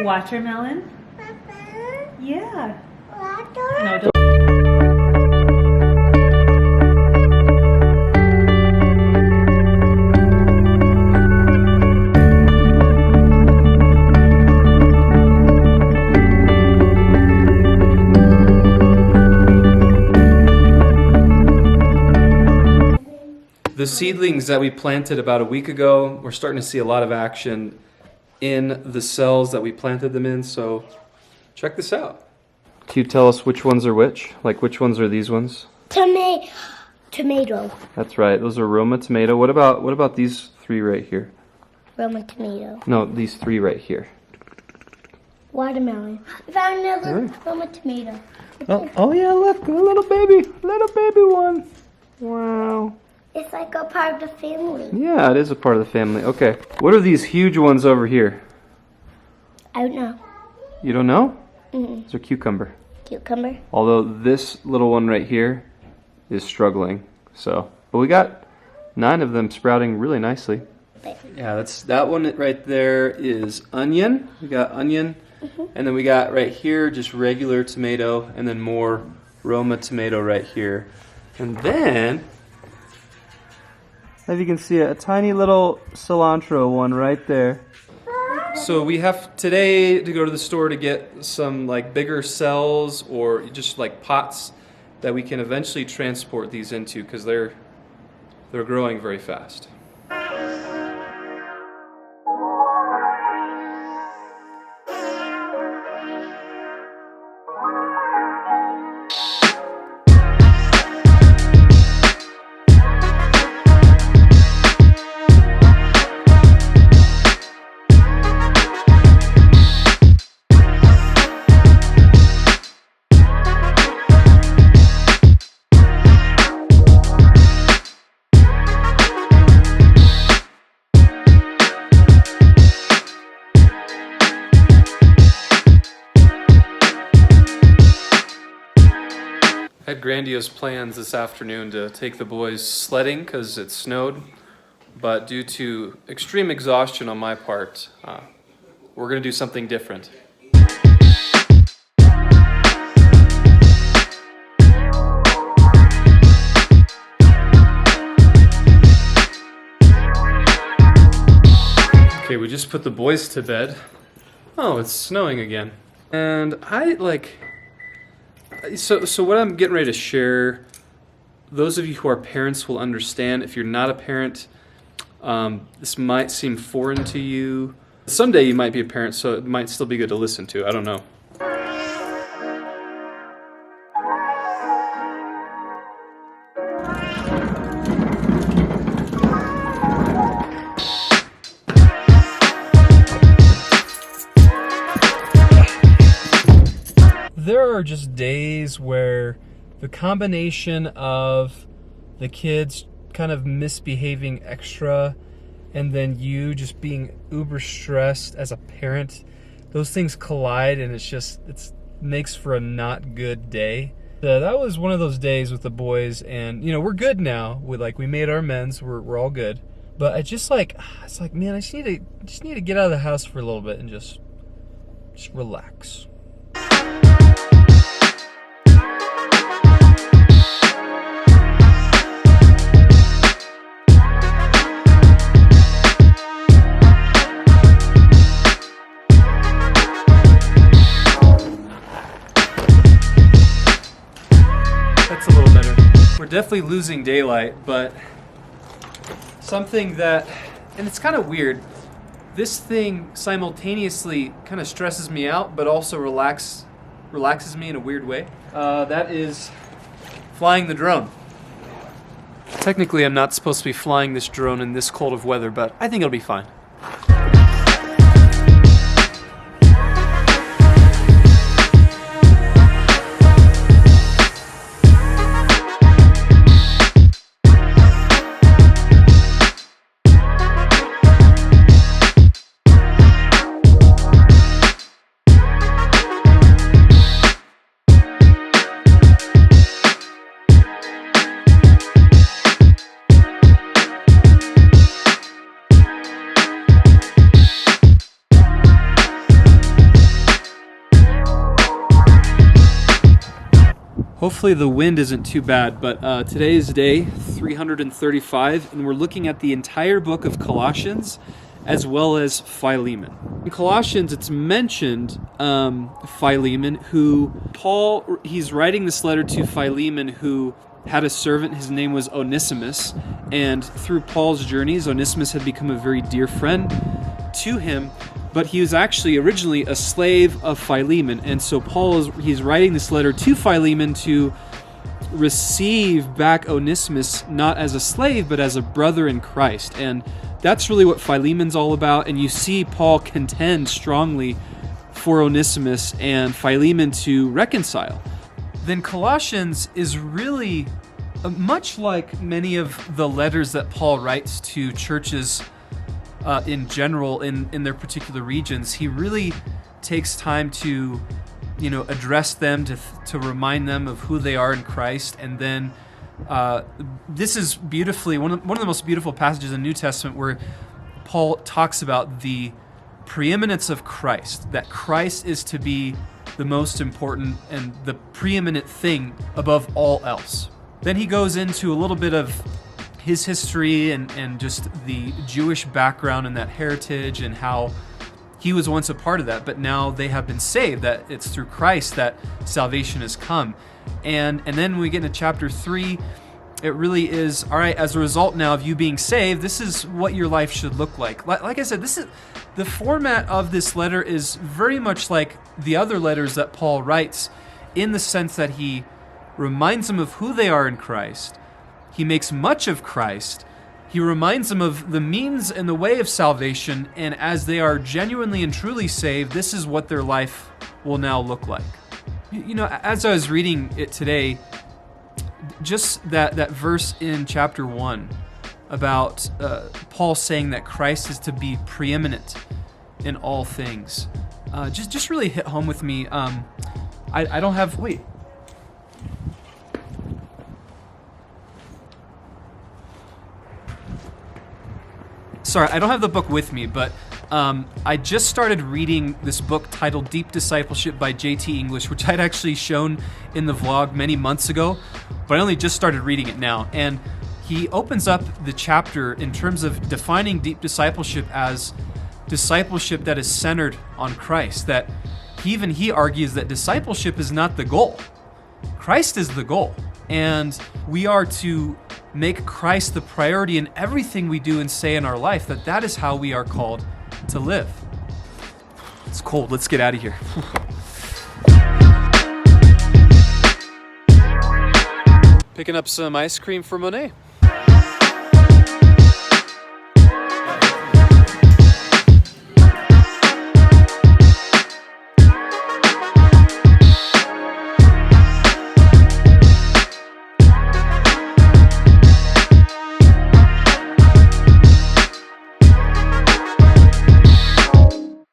Watermelon? Papa, Yeah. water. No, don't. The seedlings that we planted about a week ago, we're starting to see a lot of action in the cells that we planted them in, so check this out. Can you tell us which ones are which? Like which ones are these ones? Tomato. That's right, those are Roma tomato. What about these three right here? Roma tomato. No, these three right here. Watermelon. I found another Right. Roma tomato. Oh yeah, look, a little baby one. Wow. It's like a part of the family. Yeah, it is a part of the family. Okay, what are these huge ones over here? I don't know. You don't know? Mm-mm. It's a cucumber. Cucumber. Although this little one right here is struggling. So, but we got 9 of them sprouting really nicely. Yeah, that one right there is onion. We got onion, and then we got right here just regular tomato, and then more Roma tomato right here. And then, as you can see, a tiny little cilantro one right there. So we have today to go to the store to get some like bigger cells or just like pots that we can eventually transport these into because they're growing very fast. I had grandiose plans this afternoon to take the boys sledding because it snowed, but due to extreme exhaustion on my part, we're going to do something different. Okay, we just put the boys to bed. Oh, it's snowing again. And So what I'm getting ready to share, those of you who are parents will understand. If you're not a parent, this might seem foreign to you. Someday you might be a parent, so it might still be good to listen to. I don't know. There are just days where the combination of the kids kind of misbehaving extra and then you just being uber stressed as a parent, those things collide and it makes for a not good day. That was one of those days with the boys, and we're good now. We made our amends, we're all good. But it's like, man, I just need to get out of the house for a little bit and just relax. That's a little better. We're definitely losing daylight, but something that, and it's kind of weird, this thing simultaneously kind of stresses me out, but also relaxes me in a weird way. That is flying the drone. Technically, I'm not supposed to be flying this drone in this cold of weather, but I think it'll be fine. Hopefully the wind isn't too bad, but today is day 335, and we're looking at the entire book of Colossians as well as Philemon. In Colossians, it's mentioned Philemon, he's writing this letter to Philemon, who had a servant. His name was Onesimus, and through Paul's journeys, Onesimus had become a very dear friend to him, but he was actually originally a slave of Philemon, and so he's writing this letter to Philemon to receive back Onesimus not as a slave, but as a brother in Christ. And that's really what Philemon's all about, and you see Paul contend strongly for Onesimus and Philemon to reconcile. Then Colossians is really much like many of the letters that Paul writes to churches in general in their particular regions. He really takes time to address them, to remind them of who they are in Christ. And then this is beautifully one of the most beautiful passages in the New Testament, where Paul talks about the preeminence of Christ, that Christ is to be the most important and the preeminent thing above all else. Then he goes into a little bit of his history and just the Jewish background and that heritage, and how he was once a part of that, but now they have been saved, that it's through Christ that salvation has come. And then when we get into chapter 3, it really is, all right, as a result now of you being saved, this is what your life should look like. Like I said, the format of this letter is very much like the other letters that Paul writes, in the sense that he reminds them of who they are in Christ. He makes much of Christ. He reminds them of the means and the way of salvation, and as they are genuinely and truly saved, this is what their life will now look like. As I was reading it today, just that verse in chapter 1 about Paul saying that Christ is to be preeminent in all things, just really hit home with me. I don't have... Wait. Sorry, I don't have the book with me, but I just started reading this book titled Deep Discipleship by J.T. English, which I'd actually shown in the vlog many months ago, but I only just started reading it now. And he opens up the chapter in terms of defining deep discipleship as discipleship that is centered on Christ, that he argues that discipleship is not the goal. Christ is the goal. And we are to make Christ the priority in everything we do and say in our life, that is how we are called to live. It's cold. Let's get out of here. Picking up some ice cream for Monet.